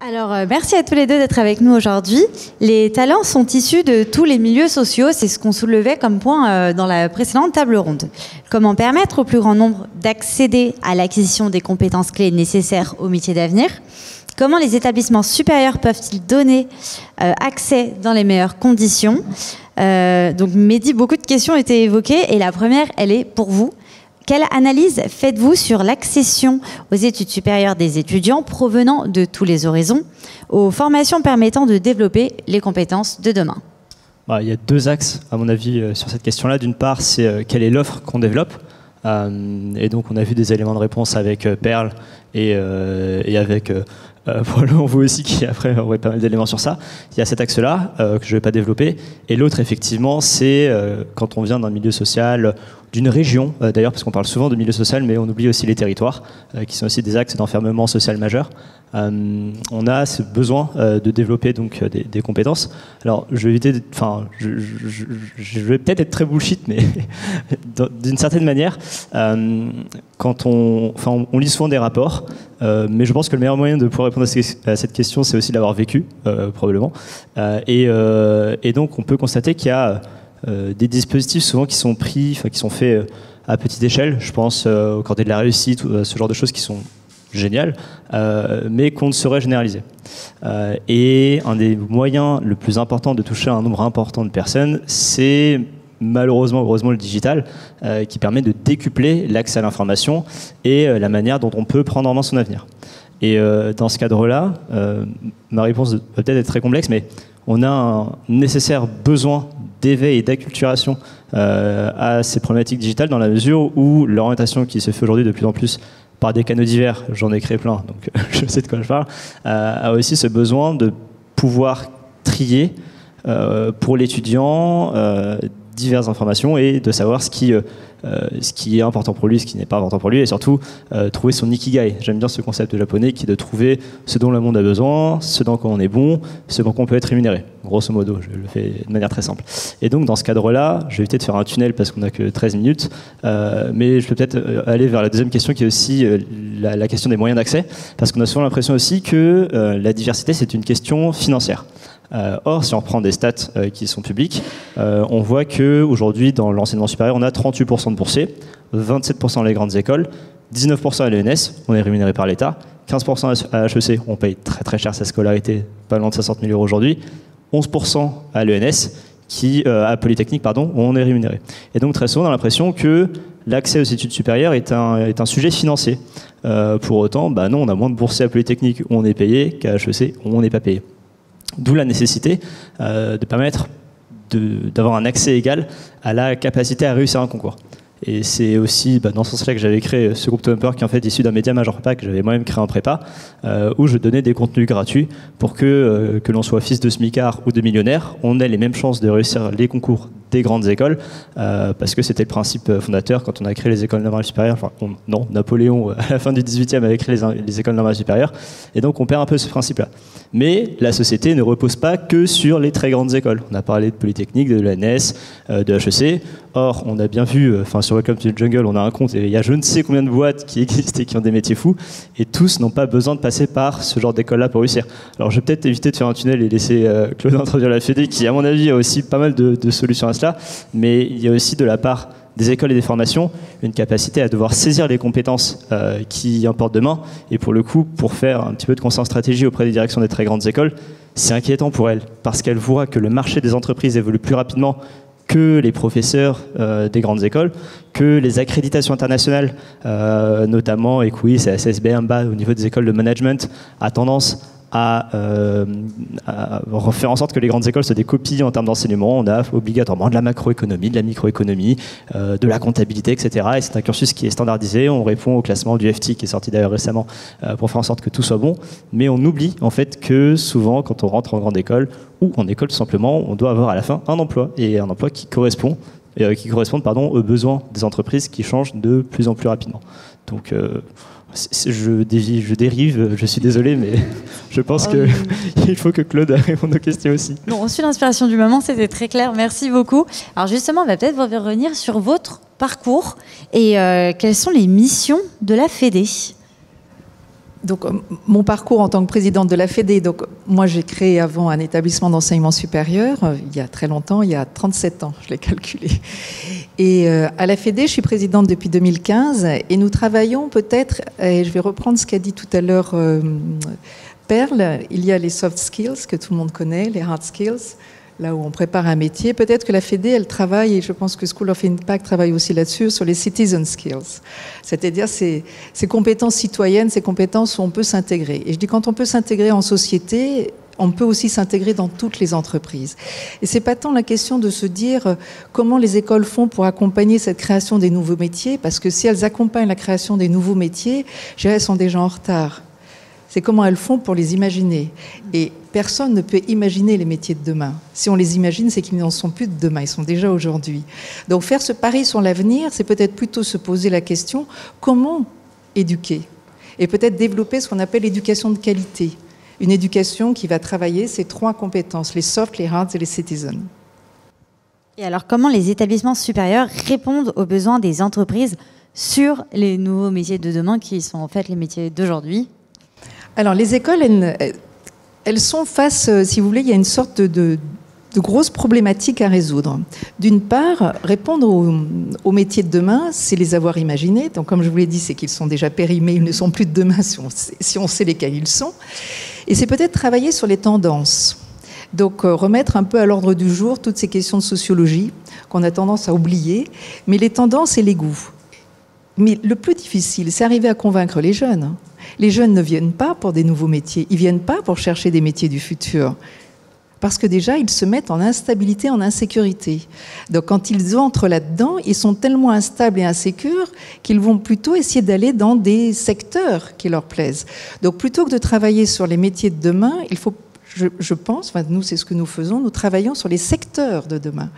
Alors, merci à tous les deux d'être avec nous aujourd'hui. Les talents sont issus de tous les milieux sociaux, c'est ce qu'on soulevait comme point dans la précédente table ronde. Comment permettre au plus grand nombre d'accéder à l'acquisition des compétences clés nécessaires au métier d'avenir? Comment les établissements supérieurs peuvent-ils donner accès dans les meilleures conditions? Donc, Mehdi, beaucoup de questions ont été évoquées et la première, elle est pour vous. Quelle analyse faites-vous sur l'accession aux études supérieures des étudiants provenant de tous les horizons, aux formations permettant de développer les compétences de demain? Il y a deux axes, à mon avis, sur cette question-là. D'une part, c'est quelle est l'offre qu'on développe. Et donc, on a vu des éléments de réponse avec Perle et avec probablement vous aussi, qui après aurait pas mal d'éléments sur ça. Il y a cet axe-là que je ne vais pas développer. Et l'autre, effectivement, c'est quand on vient d'un milieu social, d'une région, d'ailleurs, parce qu'on parle souvent de milieu social, mais on oublie aussi les territoires, qui sont aussi des axes d'enfermement social majeur. On a ce besoin de développer donc des compétences. Alors, je vais éviter, je vais peut-être être très bullshit, mais d'une certaine manière, quand on lit souvent des rapports, mais je pense que le meilleur moyen de pouvoir répondre à cette question, c'est aussi d'avoir vécu, probablement. Et donc, on peut constater qu'il y a des dispositifs souvent qui sont pris, qui sont faits à petite échelle. Je pense au Cordée de la réussite, ce genre de choses qui sont géniales, mais qu'on ne saurait généraliser. Et un des moyens le plus important de toucher un nombre important de personnes, c'est malheureusement, heureusement, le digital, qui permet de décupler l'accès à l'information et la manière dont on peut prendre en main son avenir. Et dans ce cadre-là, ma réponse peut peut-être être très complexe, mais on a un nécessaire besoin d'éveil et d'acculturation à ces problématiques digitales, dans la mesure où l'orientation qui se fait aujourd'hui de plus en plus par des canaux divers, j'en ai créé plein, donc je sais de quoi je parle, a aussi ce besoin de pouvoir trier pour l'étudiant diverses informations et de savoir ce qui est important pour lui, ce qui n'est pas important pour lui, et surtout trouver son ikigai. J'aime bien ce concept japonais qui est de trouver ce dont le monde a besoin, ce dans quoi on est bon, ce dans quoi on peut être rémunéré. Grosso modo, je le fais de manière très simple. Et donc dans ce cadre-là, je vais éviter de faire un tunnel parce qu'on n'a que 13 minutes, mais je peux peut-être aller vers la deuxième question qui est aussi la question des moyens d'accès, parce qu'on a souvent l'impression aussi que la diversité, c'est une question financière. Or, si on reprend des stats qui sont publiques, on voit qu'aujourd'hui, dans l'enseignement supérieur, on a 38% de boursiers, 27% dans les grandes écoles, 19% à l'ENS, on est rémunéré par l'État, 15% à HEC, on paye très très cher sa scolarité, pas loin de 60 000 € aujourd'hui, 11% à l'ENS, à Polytechnique, pardon, où on est rémunéré. Et donc très souvent, on a l'impression que l'accès aux études supérieures est un sujet financier. Pour autant, non, on a moins de boursiers à Polytechnique où on est payé qu'à HEC où on n'est pas payé. D'où la nécessité de permettre d'avoir un accès égal à la capacité à réussir un concours. Et c'est aussi dans ce sens-là que j'avais créé ce groupe Topper qui est en fait issu d'un média major prépa que j'avais moi-même créé en prépa, où je donnais des contenus gratuits pour que l'on soit fils de smicard ou de millionnaire, on ait les mêmes chances de réussir les concours des grandes écoles, parce que c'était le principe fondateur quand on a créé les écoles normales supérieures. Non, Napoléon, à la fin du 18e, avait créé les écoles normales supérieures, et donc on perd un peu ce principe-là. Mais la société ne repose pas que sur les très grandes écoles. On a parlé de Polytechnique, de l'ENS, de HEC. Or, on a bien vu, sur Welcome to the Jungle, on a un compte, et il y a je ne sais combien de boîtes qui existent et qui ont des métiers fous, et tous n'ont pas besoin de passer par ce genre d'école-là pour réussir. Alors, je vais peut-être éviter de faire un tunnel et laisser Claude introduire la Fédé, qui, à mon avis, a aussi pas mal de solutions à cela, mais il y a aussi de la part des écoles et des formations une capacité à devoir saisir les compétences qui importent demain, et pour le coup, pour faire un petit peu de conseil en stratégie auprès des directions des très grandes écoles, c'est inquiétant pour elles, parce qu'elles voient que le marché des entreprises évolue plus rapidement que les professeurs des grandes écoles, que les accréditations internationales, notamment EQUI, c'est SSBMBA au niveau des écoles de management, a tendance à faire en sorte que les grandes écoles soient des copies en termes d'enseignement. On a obligatoirement de la macroéconomie, de la microéconomie, de la comptabilité, etc. Et c'est un cursus qui est standardisé. On répond au classement du FT qui est sorti d'ailleurs récemment pour faire en sorte que tout soit bon. Mais on oublie en fait que souvent, quand on rentre en grande école ou en école tout simplement, on doit avoir à la fin un emploi, et un emploi qui correspond aux besoins des entreprises qui changent de plus en plus rapidement. Donc je dérive, je suis désolé, mais je pense qu'il faut que Claude réponde aux questions aussi. Non, on suit l'inspiration du moment, c'était très clair, merci beaucoup. Alors justement, on va peut-être revenir sur votre parcours et quelles sont les missions de la Fédé. Donc, mon parcours en tant que présidente de la Fédé, donc moi j'ai créé avant un établissement d'enseignement supérieur, il y a très longtemps, il y a 37 ans, je l'ai calculé. Et à la Fédé, je suis présidente depuis 2015 et nous travaillons peut-être, et je vais reprendre ce qu'a dit tout à l'heure Perle, il y a les soft skills que tout le monde connaît, les hard skills, là où on prépare un métier. Peut-être que la Fédé, elle travaille, et je pense que School of Impact travaille aussi là-dessus, sur les citizen skills. C'est-à-dire ces compétences citoyennes, ces compétences où on peut s'intégrer. Et je dis quand on peut s'intégrer en société, on peut aussi s'intégrer dans toutes les entreprises. Et c'est pas tant la question de se dire comment les écoles font pour accompagner cette création des nouveaux métiers, parce que si elles accompagnent la création des nouveaux métiers, je dirais, elles sont déjà en retard. C'est comment elles font pour les imaginer. Et personne ne peut imaginer les métiers de demain. Si on les imagine, c'est qu'ils n'en sont plus de demain, ils sont déjà aujourd'hui. Donc faire ce pari sur l'avenir, c'est peut-être plutôt se poser la question, comment éduquer? Et peut-être développer ce qu'on appelle l'éducation de qualité. Une éducation qui va travailler ces trois compétences, les soft, les hard et les citizen. Et alors, comment les établissements supérieurs répondent aux besoins des entreprises sur les nouveaux métiers de demain qui sont en fait les métiers d'aujourd'hui? Alors, les écoles, elles sont face, si vous voulez, il y a une sorte de grosses problématiques à résoudre. D'une part, répondre aux métiers de demain, c'est les avoir imaginés. Donc, comme je vous l'ai dit, c'est qu'ils sont déjà périmés, ils ne sont plus de demain si on sait lesquels ils sont. Et c'est peut-être travailler sur les tendances. Donc, remettre un peu à l'ordre du jour toutes ces questions de sociologie qu'on a tendance à oublier, mais les tendances et les goûts. Mais le plus difficile, c'est arriver à convaincre les jeunes. Les jeunes ne viennent pas pour des nouveaux métiers, ils ne viennent pas pour chercher des métiers du futur. Parce que déjà, ils se mettent en instabilité, en insécurité. Donc quand ils entrent là-dedans, ils sont tellement instables et insécures qu'ils vont plutôt essayer d'aller dans des secteurs qui leur plaisent. Donc plutôt que de travailler sur les métiers de demain, il faut, je pense, enfin, nous c'est ce que nous faisons, nous travaillons sur les secteurs de demain.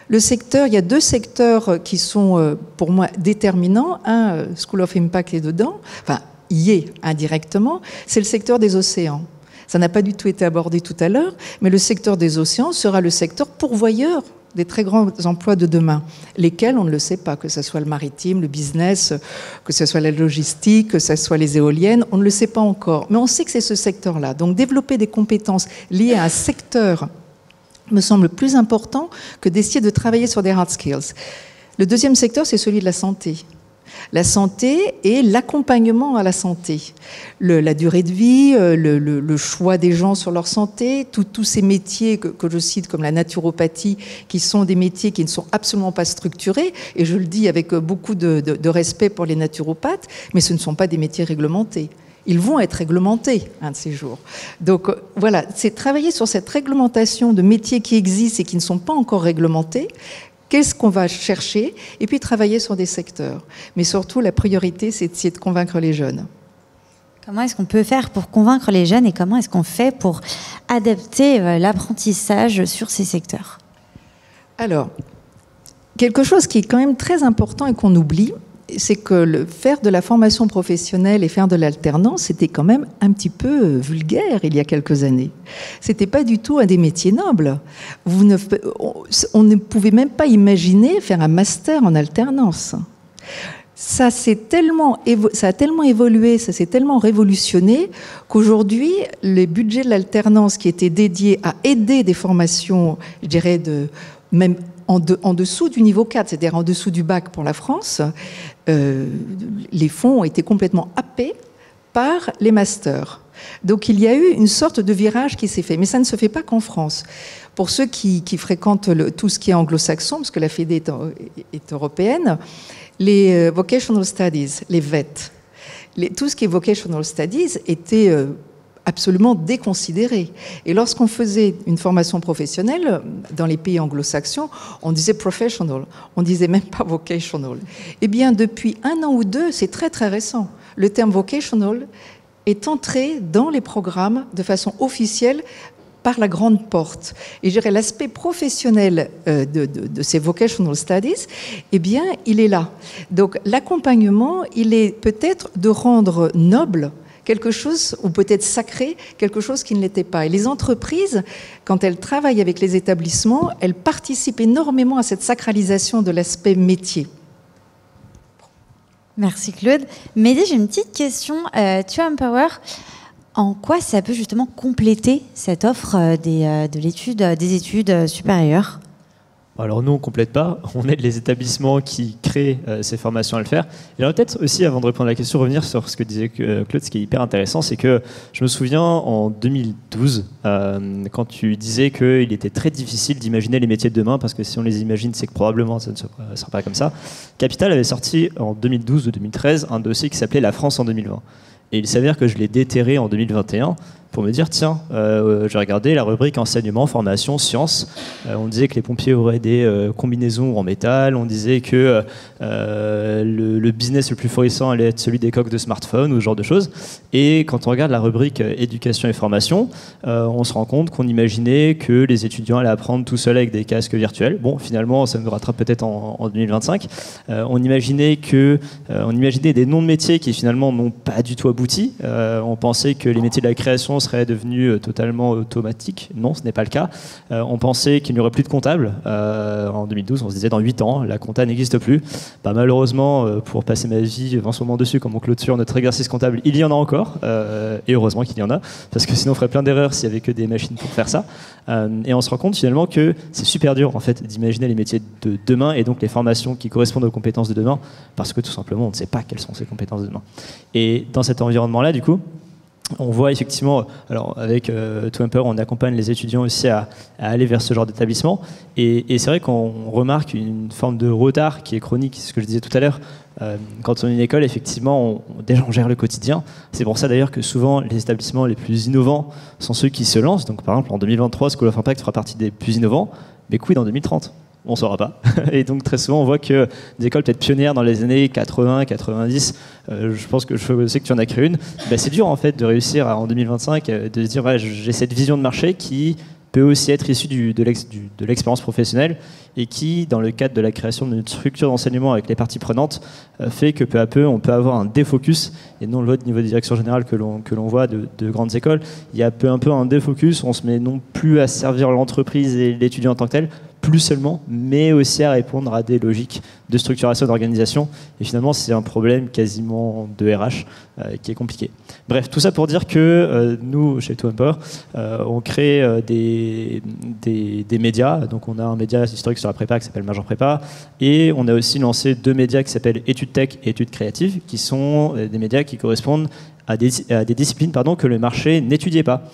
Le secteur, il y a deux secteurs qui sont pour moi déterminants. Un, School of Impact est dedans, enfin y est indirectement, c'est le secteur des océans. Ça n'a pas du tout été abordé tout à l'heure, mais le secteur des océans sera le secteur pourvoyeur des très grands emplois de demain, lesquels on ne le sait pas, que ce soit le maritime, le business, que ce soit la logistique, que ce soit les éoliennes, on ne le sait pas encore. Mais on sait que c'est ce secteur-là. Donc développer des compétences liées à un secteur me semble plus important que d'essayer de travailler sur des hard skills. Le deuxième secteur, c'est celui de la santé. La santé et l'accompagnement à la santé. La durée de vie, le choix des gens sur leur santé, tous ces métiers que je cite comme la naturopathie, qui sont des métiers qui ne sont absolument pas structurés, et je le dis avec beaucoup de respect pour les naturopathes, mais ce ne sont pas des métiers réglementés. Ils vont être réglementés un de ces jours. Donc voilà, c'est travailler sur cette réglementation de métiers qui existent et qui ne sont pas encore réglementés. Qu'est-ce qu'on va chercher? Et puis travailler sur des secteurs. Mais surtout, la priorité, c'est d'essayer de convaincre les jeunes. Comment est-ce qu'on peut faire pour convaincre les jeunes et comment est-ce qu'on fait pour adapter l'apprentissage sur ces secteurs? Alors, quelque chose qui est quand même très important et qu'on oublie, c'est que faire de la formation professionnelle et faire de l'alternance, c'était quand même un petit peu vulgaire il y a quelques années. C'était pas du tout un des métiers nobles. On ne pouvait même pas imaginer faire un master en alternance. Ça a tellement évolué, ça s'est tellement révolutionné qu'aujourd'hui, les budgets de l'alternance qui étaient dédiés à aider des formations, je dirais, même en dessous du niveau 4, c'est-à-dire en dessous du bac pour la France, les fonds ont été complètement happés par les masters. Donc il y a eu une sorte de virage qui s'est fait, mais ça ne se fait pas qu'en France. Pour ceux qui fréquentent tout ce qui est anglo-saxon, parce que la Fédé est européenne, les Vocational Studies, les VET, tout ce qui est Vocational Studies était absolument déconsidéré. Et lorsqu'on faisait une formation professionnelle, dans les pays anglo-saxons, on disait professional, on disait même pas vocational. Eh bien, depuis 1 an ou 2, c'est très très récent, le terme vocational est entré dans les programmes de façon officielle par la grande porte. Et je dirais l'aspect professionnel de ces vocational studies, eh bien, il est là. Donc, l'accompagnement, il est peut-être de rendre noble quelque chose, ou peut-être sacré, quelque chose qui ne l'était pas. Et les entreprises, quand elles travaillent avec les établissements, elles participent énormément à cette sacralisation de l'aspect métier. Merci Claude. Mehdi, j'ai une petite question. Tu Empower, en quoi ça peut justement compléter cette offre des études supérieures ? Alors nous, on ne complète pas, on aide les établissements qui créent ces formations à le faire. J'aimerais peut-être aussi, avant de répondre à la question, revenir sur ce que disait Claude, ce qui est hyper intéressant, c'est que je me souviens en 2012, quand tu disais qu'il était très difficile d'imaginer les métiers de demain, parce que si on les imagine, c'est que probablement ça ne sera pas comme ça. Capital avait sorti en 2012 ou 2013 un dossier qui s'appelait La France en 2020. Et il s'avère que je l'ai déterré en 2021 pour me dire, tiens, j'ai regardé la rubrique enseignement, formation, sciences. On disait que les pompiers auraient des combinaisons en métal. On disait que le business le plus florissant allait être celui des coques de smartphone ou ce genre de choses. Et quand on regarde la rubrique éducation et formation, on se rend compte qu'on imaginait que les étudiants allaient apprendre tout seuls avec des casques virtuels. Bon, finalement, ça nous rattrape peut-être en 2025. On imaginait des noms de métiers qui finalement n'ont pas du tout abouti. On pensait que les métiers de la création serait devenu totalement automatique. Non, ce n'est pas le cas. On pensait qu'il n'y aurait plus de comptables. En 2012, on se disait dans 8 ans, la compta n'existe plus. Bah, malheureusement, pour passer ma vie en ce moment dessus, comme on clôture notre exercice comptable, il y en a encore. Et heureusement qu'il y en a, parce que sinon on ferait plein d'erreurs s'il n'y avait que des machines pour faire ça. Et on se rend compte finalement que c'est super dur en fait, d'imaginer les métiers de demain et donc les formations qui correspondent aux compétences de demain, parce que tout simplement, on ne sait pas quelles sont ces compétences de demain. Et dans cet environnement-là, du coup, on voit effectivement, alors avec Empower, on accompagne les étudiants aussi à aller vers ce genre d'établissement. Et c'est vrai qu'on remarque une forme de retard qui est chronique, c'est ce que je disais tout à l'heure. Quand on est une école, effectivement, déjà on gère le quotidien. C'est pour ça d'ailleurs que souvent les établissements les plus innovants sont ceux qui se lancent. Donc par exemple en 2023, School of Impact fera partie des plus innovants, mais quid en 2030 ? On ne saura pas. Et donc très souvent, on voit que des écoles peut-être pionnières dans les années 80, 90, je pense que je sais que tu en as créé une, bah, c'est dur en fait de réussir en 2025 de se dire ouais, j'ai cette vision de marché qui peut aussi être issue de l'expérience professionnelle et qui, dans le cadre de la création d'une structure d'enseignement avec les parties prenantes, fait que peu à peu, on peut avoir un défocus. Et non, l'autre niveau de direction générale que l'on voit de grandes écoles, il y a peu à peu un défocus. On se met non plus à servir l'entreprise et l'étudiant en tant que tel, plus seulement, mais aussi à répondre à des logiques de structuration d'organisation. Et finalement, c'est un problème quasiment de RH qui est compliqué. Bref, tout ça pour dire que nous, chez Empower, on crée des médias. Donc, on a un média historique sur la prépa qui s'appelle Major Prépa. Et on a aussi lancé 2 médias qui s'appellent Études Tech et Études Créatives, qui sont des médias qui correspondent à des disciplines que le marché n'étudiait pas.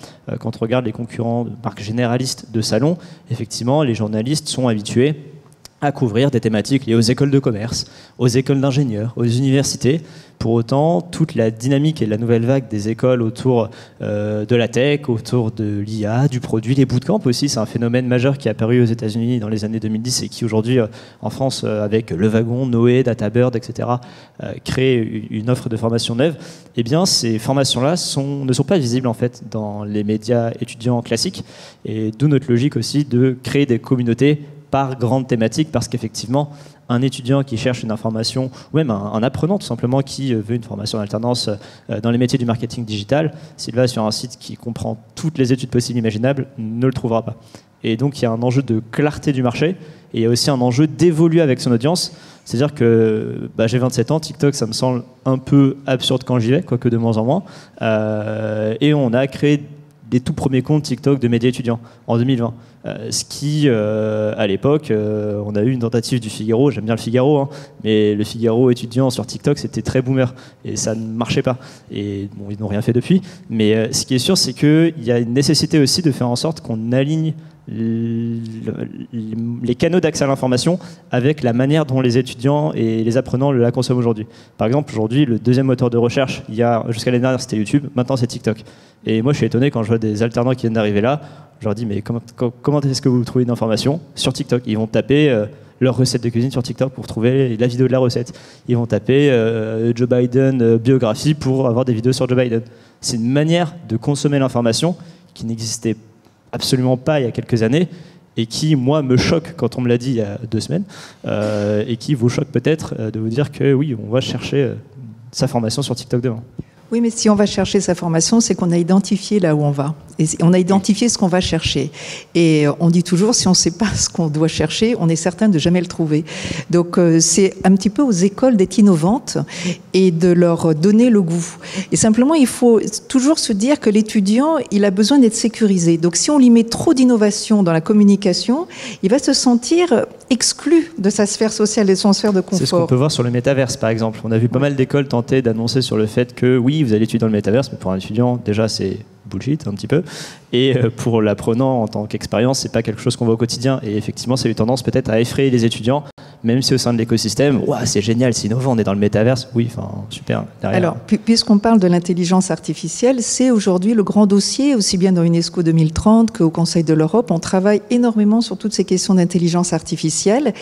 Quand on regarde les concurrents de marques généralistes de salon, effectivement, les journalistes sont habitués à couvrir des thématiques liées aux écoles de commerce, aux écoles d'ingénieurs, aux universités. Pour autant, toute la dynamique et la nouvelle vague des écoles autour de la tech, autour de l'IA, du produit, les bootcamps aussi, c'est un phénomène majeur qui est apparu aux États-Unis dans les années 2010 et qui aujourd'hui, en France, avec Le Wagon, Noé, DataBird, etc., crée une offre de formation neuve. Eh bien, ces formations-là ne sont pas visibles en fait dans les médias étudiants classiques, et d'où notre logique aussi de créer des communautés par grande thématique, parce qu'effectivement, un étudiant qui cherche une information, ou même un apprenant tout simplement qui veut une formation en alternance dans les métiers du marketing digital, s'il va sur un site qui comprend toutes les études possibles et imaginables, ne le trouvera pas. Et donc il y a un enjeu de clarté du marché, et il y a aussi un enjeu d'évoluer avec son audience. C'est-à-dire que j'ai 27 ans, TikTok ça me semble un peu absurde quand j'y vais, quoique de moins en moins, et on a créé des tout premiers comptes TikTok de médias étudiants en 2020. Ce qui, à l'époque, on a eu une tentative du Figaro, j'aime bien le Figaro, hein, mais le Figaro étudiant sur TikTok, c'était très boomer, et ça ne marchait pas. Et bon, ils n'ont rien fait depuis, mais ce qui est sûr, c'est qu'il y a une nécessité aussi de faire en sorte qu'on aligne les canaux d'accès à l'information avec la manière dont les étudiants et les apprenants la consomment aujourd'hui. Par exemple, aujourd'hui, le deuxième moteur de recherche, jusqu'à l'année dernière, c'était YouTube, maintenant c'est TikTok. Et moi, je suis étonné quand je vois des alternants qui viennent d'arriver là, je leur dis, mais comment est-ce que vous trouvez une information sur TikTok? Ils vont taper leur recette de cuisine sur TikTok pour trouver la vidéo de la recette. Ils vont taper Joe Biden biographie pour avoir des vidéos sur Joe Biden. C'est une manière de consommer l'information qui n'existait absolument pas il y a quelques années et qui, moi, me choque quand on me l'a dit il y a 2 semaines et qui vous choque peut-être de vous dire que oui, on va chercher sa formation sur TikTok demain. Oui, mais si on va chercher sa formation, c'est qu'on a identifié là où on va. Et on a identifié ce qu'on va chercher. Et on dit toujours, si on ne sait pas ce qu'on doit chercher, on est certain de jamais le trouver. Donc, c'est un petit peu aux écoles d'être innovantes et de leur donner le goût. Et simplement, il faut toujours se dire que l'étudiant, il a besoin d'être sécurisé. Donc, si on lui met trop d'innovation dans la communication, il va se sentir exclu de sa sphère sociale et de son sphère de confort. C'est ce qu'on peut voir sur le métaverse, par exemple. On a vu pas mal d'écoles tenter d'annoncer sur le fait que oui, vous allez étudier dans le métaverse, mais pour un étudiant, déjà, c'est bullshit un petit peu. Et pour l'apprenant en tant qu'expérience, c'est pas quelque chose qu'on voit au quotidien. Et effectivement, ça a eu tendance peut-être à effrayer les étudiants, même si au sein de l'écosystème, ouah, c'est génial, c'est innovant, on est dans le métaverse. Oui, enfin, super. Derrière. Alors, puisqu'on parle de l'intelligence artificielle, c'est aujourd'hui le grand dossier, aussi bien dans UNESCO 2030 qu'au Conseil de l'Europe. On travaille énormément sur toutes ces questions d'intelligence artificielle,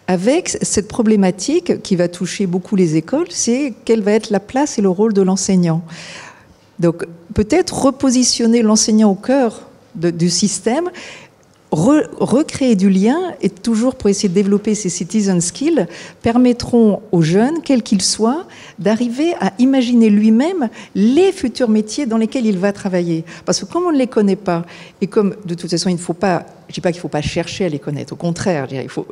avec cette problématique qui va toucher beaucoup les écoles, c'est quelle va être la place et le rôle de l'enseignant. Donc, peut-être repositionner l'enseignant au cœur du système, recréer du lien, et toujours pour essayer de développer ces citizen skills, permettront aux jeunes, quels qu'ils soient, d'arriver à imaginer lui-même les futurs métiers dans lesquels il va travailler. Parce que comme on ne les connaît pas, et comme de toute façon, il ne faut pas, je ne dis pas qu'il ne faut pas chercher à les connaître, au contraire, je dirais, il faut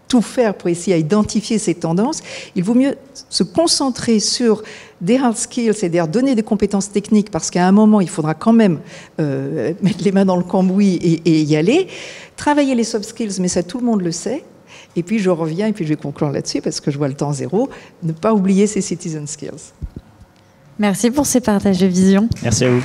tout faire pour essayer à identifier ces tendances, il vaut mieux se concentrer sur des hard skills, c'est-à-dire donner des compétences techniques, parce qu'à un moment, il faudra quand même mettre les mains dans le cambouis et y aller. Travailler les soft skills, mais ça, tout le monde le sait. Et puis, je reviens, et puis je vais conclure là-dessus, parce que je vois le temps zéro, ne pas oublier ces citizen skills. Merci pour ces partages de vision. Merci à vous.